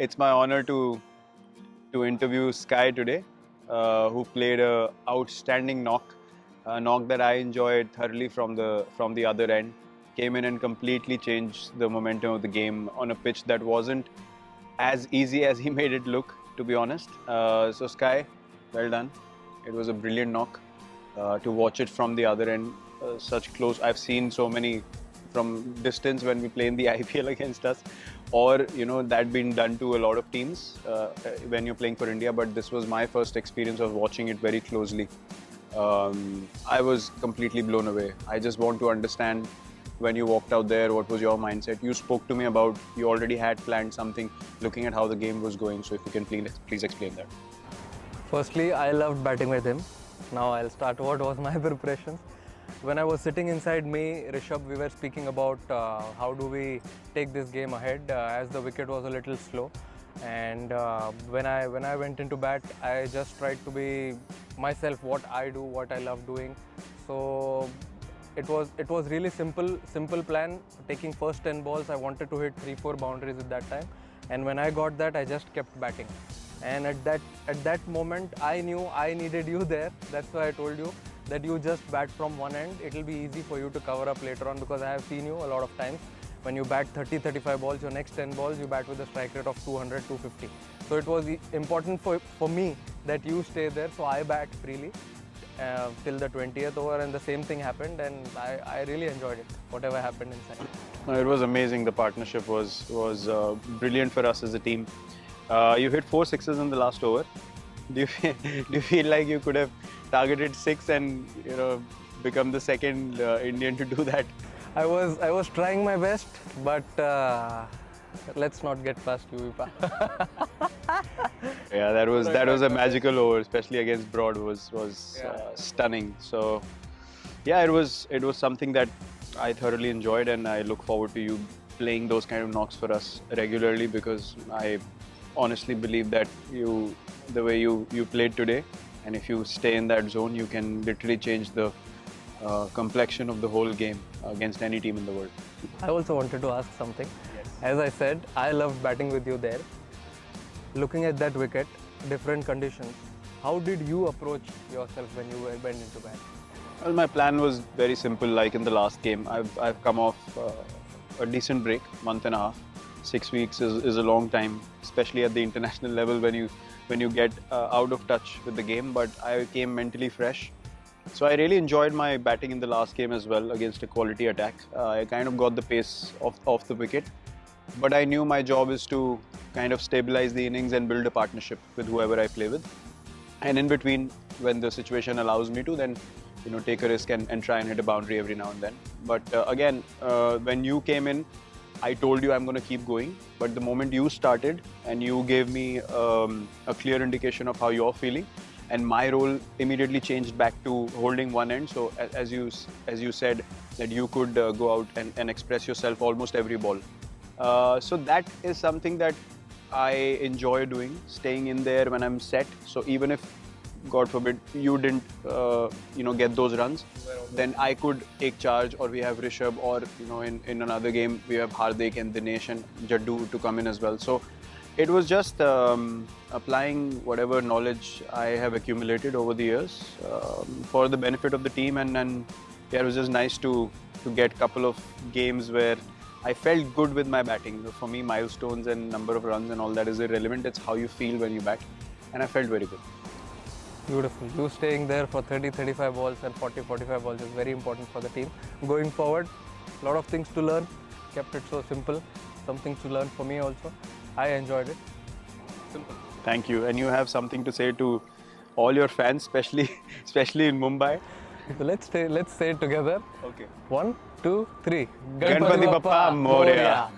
It's my honor to interview 𝐃𝐨 today, who played a outstanding knock, a knock that I enjoyed thoroughly from the other end. Came in and completely changed the momentum of the game on a pitch that wasn't as easy as he made it look, to be honest. So 𝐃𝐨, well done. It was a brilliant knock. To watch it from the other end, such close. I've seen so many from distance when we play in the IPL against us, or that being done to a lot of teams when you're playing for India. But this was my first experience of watching it very closely. I was completely blown away. I just want to understand, when you walked out there, what was your mindset? You spoke to me about you already had planned something, looking at how the game was going. So if you can please explain that. Firstly, I loved batting with him. Now I'll start what was my preparations. When I was sitting inside me, Rishabh, we were speaking about how do we take this game ahead as the wicket was a little slow. And when I went into bat, I just tried to be myself, what I do, what I love doing. So it was really simple plan. Taking first 10 balls, I wanted to hit 3-4 boundaries at that time. And when I got that, I just kept batting. And at that moment, I knew I needed you there. That's why I told you that you just bat from one end. It will be easy for you to cover up later on, because I have seen you a lot of times. When you bat 30-35 balls, your next 10 balls, you bat with a strike rate of 200-250. So it was important for me that you stay there. So I bat freely till the 20th over, and the same thing happened, and I really enjoyed it, whatever happened inside. It was amazing. The partnership was brilliant for us as a team. You hit 4 sixes in the last over. Do you feel like you could have targeted 6 and become the second Indian to do that? I was trying my best, but let's not get past you. Yeah, that was a magical over, especially against Broad. Was stunning. So yeah, it was something that I thoroughly enjoyed, and I look forward to you playing those kind of knocks for us regularly, because I honestly believe that the way you played today, and if you stay in that zone, you can literally change the complexion of the whole game against any team in the world. I also wanted to ask something. Yes. As I said, I loved batting with you there. Looking at that wicket, different conditions, how did you approach yourself when you went into bat? Well, my plan was very simple. Like in the last game, I've come off a decent break, month and a half. 6 weeks is a long time, especially at the international level when you get out of touch with the game. But I came mentally fresh. So I really enjoyed my batting in the last game as well against a quality attack. I kind of got the pace off the wicket. But I knew my job is to kind of stabilize the innings and build a partnership with whoever I play with. And in between, when the situation allows me to, then take a risk and try and hit a boundary every now and then. But again, when you came in, I told you I'm going to keep going. But the moment you started and you gave me a clear indication of how you're feeling, and my role immediately changed back to holding one end. So as you said, that you could go out and express yourself almost every ball. So that is something that I enjoy doing, staying in there when I'm set. So even if, God forbid, you didn't get those runs, then I could take charge, or we have Rishabh, or in another game we have Hardik and Dinesh and Jaddu to come in as well. So it was just applying whatever knowledge I have accumulated over the years for the benefit of the team, and yeah, it was just nice to get a couple of games where I felt good with my batting. For me, milestones and number of runs and all that is irrelevant. It's how you feel when you bat, and I felt very good. Beautiful. You staying there for 30-35 balls and 40-45 balls is very important for the team. Going forward, a lot of things to learn. Kept it so simple. Something to learn for me also. I enjoyed it. Simple. Thank you. And you have something to say to all your fans, especially in Mumbai. So let's say it together. Okay. 1, 2, 3. Ganpati Bappa Moria.